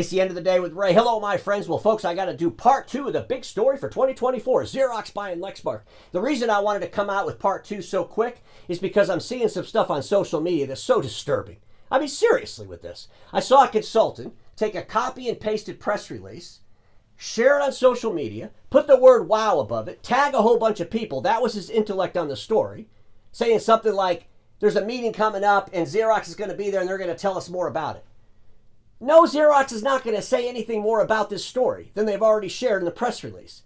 It's the end of the day with Ray. Hello, my friends. Well, folks, I got to do part 2 of the big story for 2024, Xerox buying Lexmark. The reason I wanted to come out with part 2 so quick is because I'm seeing some stuff on social media that's so disturbing. I mean, seriously with this. I saw a consultant take a copy and pasted press release, share it on social media, put the word wow above it, tag a whole bunch of people. That was his intellect on the story, saying something like, there's a meeting coming up and Xerox is going to be there and they're going to tell us more about it. No, Xerox is not going to say anything more about this story than they've already shared in the press release.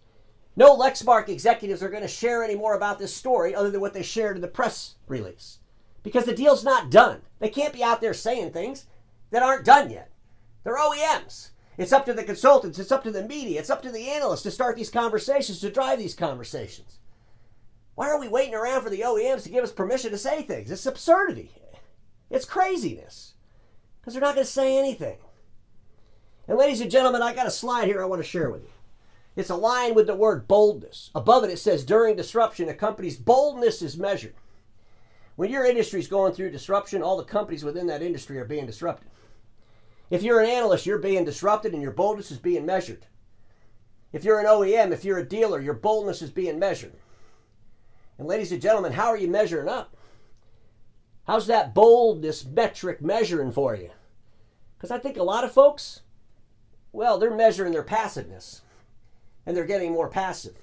No Lexmark executives are going to share any more about this story other than what they shared in the press release. Because the deal's not done. They can't be out there saying things that aren't done yet. They're OEMs. It's up to the consultants. It's up to the media. It's up to the analysts to start these conversations, to drive these conversations. Why are we waiting around for the OEMs to give us permission to say things? It's absurdity. It's craziness. Because they're not going to say anything. And ladies and gentlemen, I got a slide here I want to share with you. It's a line with the word boldness. Above it, it says, during disruption, a company's boldness is measured. When your industry is going through disruption, all the companies within that industry are being disrupted. If you're an analyst, you're being disrupted and your boldness is being measured. If you're an OEM, if you're a dealer, your boldness is being measured. And ladies and gentlemen, how are you measuring up? How's that boldness metric measuring for you? Because I think a lot of folks, well, they're measuring their passiveness. And they're getting more passive.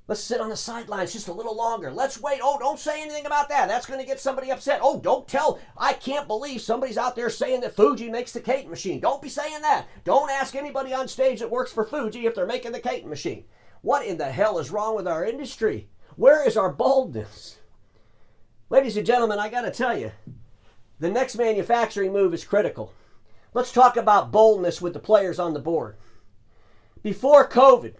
Let's sit on the sidelines just a little longer. Let's wait. Oh, don't say anything about that. That's going to get somebody upset. Oh, don't tell. I can't believe somebody's out there saying that Fuji makes the Caton machine. Don't be saying that. Don't ask anybody on stage that works for Fuji if they're making the Caton machine. What in the hell is wrong with our industry? Where is our boldness? Ladies and gentlemen, I got to tell you, the next manufacturing move is critical. Let's talk about boldness with the players on the board. Before COVID,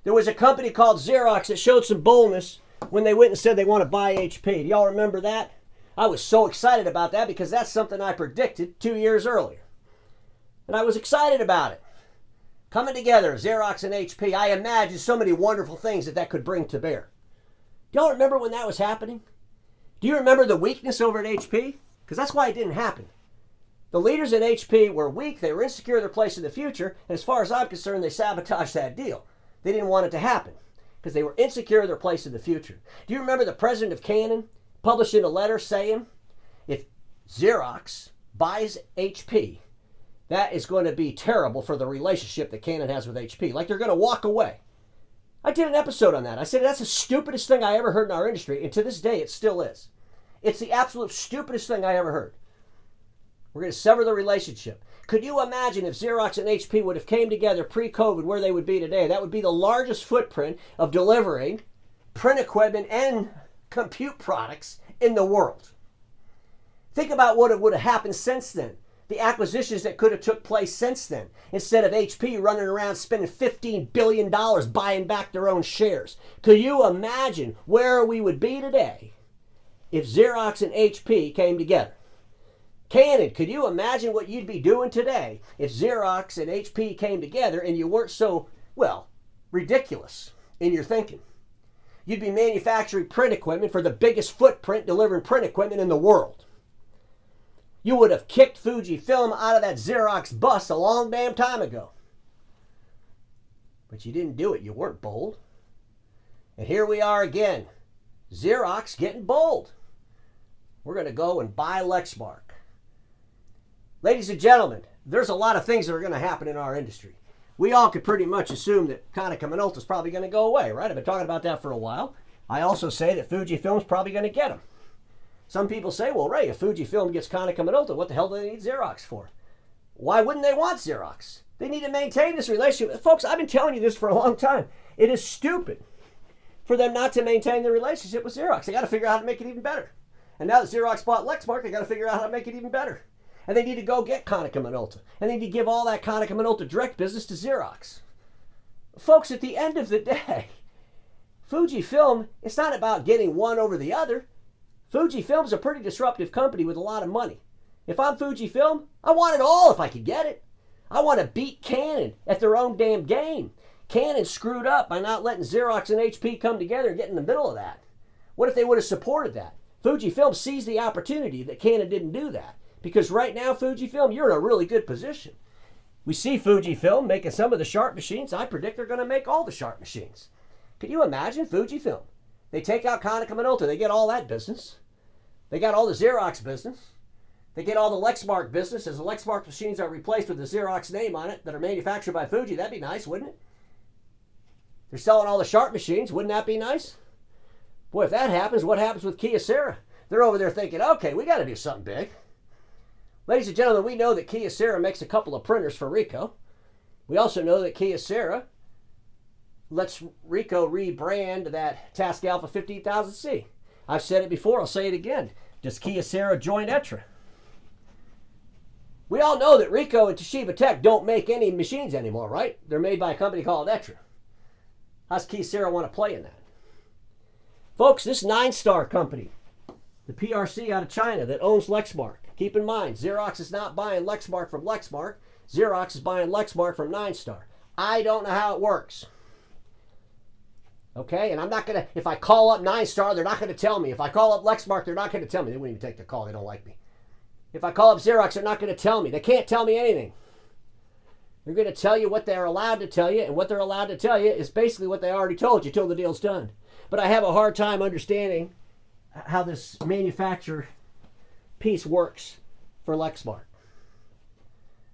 there was a company called Xerox that showed some boldness when they went and said they want to buy HP. Do y'all remember that? I was so excited about that because that's something I predicted 2 years earlier. And I was excited about it. Coming together, Xerox and HP, I imagined so many wonderful things that could bring to bear. Do y'all remember when that was happening? Do you remember the weakness over at HP? Because that's why it didn't happen. The leaders at HP were weak, they were insecure of their place in the future, and as far as I'm concerned, they sabotaged that deal. They didn't want it to happen because they were insecure of their place in the future. Do you remember the president of Canon publishing a letter saying, if Xerox buys HP, that is going to be terrible for the relationship that Canon has with HP. Like they're going to walk away. I did an episode on that. I said that's the stupidest thing I ever heard in our industry, and to this day it still is. It's the absolute stupidest thing I ever heard. We're going to sever the relationship. Could you imagine if Xerox and HP would have came together pre-COVID where they would be today? That would be the largest footprint of delivering print equipment and compute products in the world. Think about what would have happened since then. The acquisitions that could have took place since then. Instead of HP running around spending $15 billion buying back their own shares. Could you imagine where we would be today if Xerox and HP came together? Canon, could you imagine what you'd be doing today if Xerox and HP came together and you weren't so, well, ridiculous in your thinking? You'd be manufacturing print equipment for the biggest footprint delivering print equipment in the world. You would have kicked Fujifilm out of that Xerox bus a long damn time ago. But you didn't do it. You weren't bold. And here we are again. Xerox getting bold. We're going to go and buy Lexmark. Ladies and gentlemen, there's a lot of things that are going to happen in our industry. We all could pretty much assume that Konica Minolta is probably going to go away, right? I've been talking about that for a while. I also say that Fujifilm is probably going to get them. Some people say, well, Ray, if Fujifilm gets Konica Minolta, what the hell do they need Xerox for? Why wouldn't they want Xerox? They need to maintain this relationship. Folks, I've been telling you this for a long time. It is stupid for them not to maintain the relationship with Xerox. They got to figure out how to make it even better. And now that Xerox bought Lexmark, they got to figure out how to make it even better. And they need to go get Konica Minolta. And they need to give all that Konica Minolta direct business to Xerox. Folks, at the end of the day, Fujifilm, it's not about getting one over the other. Fujifilm's a pretty disruptive company with a lot of money. If I'm Fujifilm, I want it all if I could get it. I want to beat Canon at their own damn game. Canon screwed up by not letting Xerox and HP come together and get in the middle of that. What if they would have supported that? Fujifilm seized the opportunity that Canon didn't do that. Because right now, Fujifilm, you're in a really good position. We see Fujifilm making some of the Sharp machines. I predict they're going to make all the Sharp machines. Can you imagine Fujifilm? They take out Konica Minolta. They get all that business. They got all the Xerox business. They get all the Lexmark business as the Lexmark machines are replaced with the Xerox name on it that are manufactured by Fuji. That'd be nice, wouldn't it? They're selling all the Sharp machines. Wouldn't that be nice? Boy, if that happens, what happens with Kyocera? They're over there thinking, okay, we got to do something big. Ladies and gentlemen, we know that Kyocera makes a couple of printers for Ricoh. We also know that Kyocera lets Ricoh rebrand that Task Alpha 15000C. I've said it before, I'll say it again. Does Kyocera join Etra? We all know that Ricoh and Toshiba Tech don't make any machines anymore, right? They're made by a company called Etra. How's Kyocera want to play in that? Folks, this 9-star company, the PRC out of China that owns Lexmark. Keep in mind, Xerox is not buying Lexmark from Lexmark. Xerox is buying Lexmark from 9-star. I don't know how it works. Okay, and I'm not going to, if I call up 9-star, they're not going to tell me. If I call up Lexmark, they're not going to tell me. They wouldn't even take the call. They don't like me. If I call up Xerox, they're not going to tell me. They can't tell me anything. They're going to tell you what they're allowed to tell you, and what they're allowed to tell you is basically what they already told you till the deal's done. But I have a hard time understanding how this manufacturer piece works for Lexmark.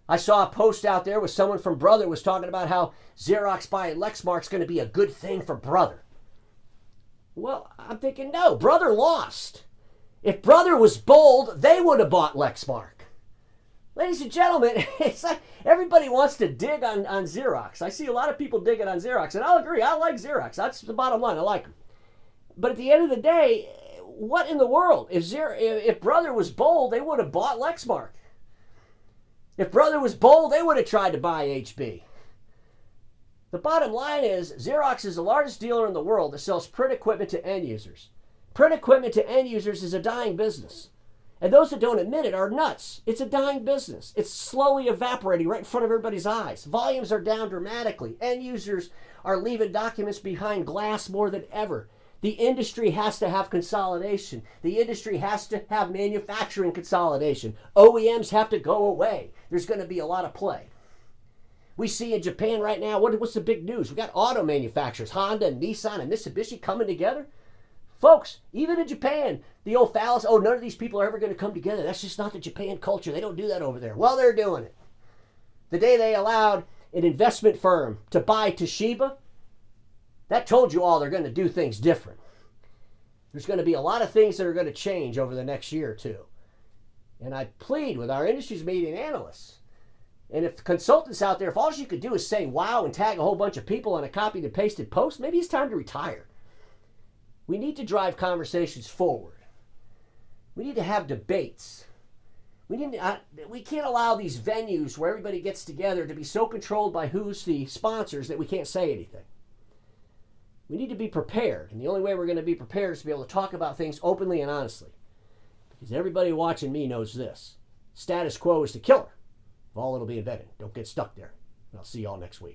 I saw a post out there with someone from Brother was talking about how Xerox buying Lexmark's going to be a good thing for Brother. Well, I'm thinking, no, Brother lost. If Brother was bold, they would have bought Lexmark. Ladies and gentlemen, it's like everybody wants to dig on Xerox. I see a lot of people digging on Xerox, and I'll agree, I like Xerox. That's the bottom line, I like them. But at the end of the day, what in the world? If Brother was bold, they would have bought Lexmark. If Brother was bold, they would have tried to buy HB. The bottom line is, Xerox is the largest dealer in the world that sells print equipment to end users. Print equipment to end users is a dying business. And those that don't admit it are nuts. It's a dying business. It's slowly evaporating right in front of everybody's eyes. Volumes are down dramatically. End users are leaving documents behind glass more than ever. The industry has to have consolidation. The industry has to have manufacturing consolidation. OEMs have to go away. There's going to be a lot of play. We see in Japan right now, what's the big news? We got auto manufacturers, Honda and Nissan and Mitsubishi coming together. Folks, even in Japan, the old fallacy, oh, none of these people are ever going to come together. That's just not the Japan culture. They don't do that over there. Well, they're doing it. The day they allowed an investment firm to buy Toshiba, that told you all they're going to do things different. There's going to be a lot of things that are going to change over the next year or two. And I plead with our industry's meeting analysts. And if consultants out there, if all you could do is say wow and tag a whole bunch of people on a copied and pasted post, maybe it's time to retire. We need to drive conversations forward. We need to have debates. We can't allow these venues where everybody gets together to be so controlled by who's the sponsors that we can't say anything. We need to be prepared, and the only way we're going to be prepared is to be able to talk about things openly and honestly. Because everybody watching me knows this. Status quo is the killer of all that'll be invented. Don't get stuck there. And I'll see you all next week.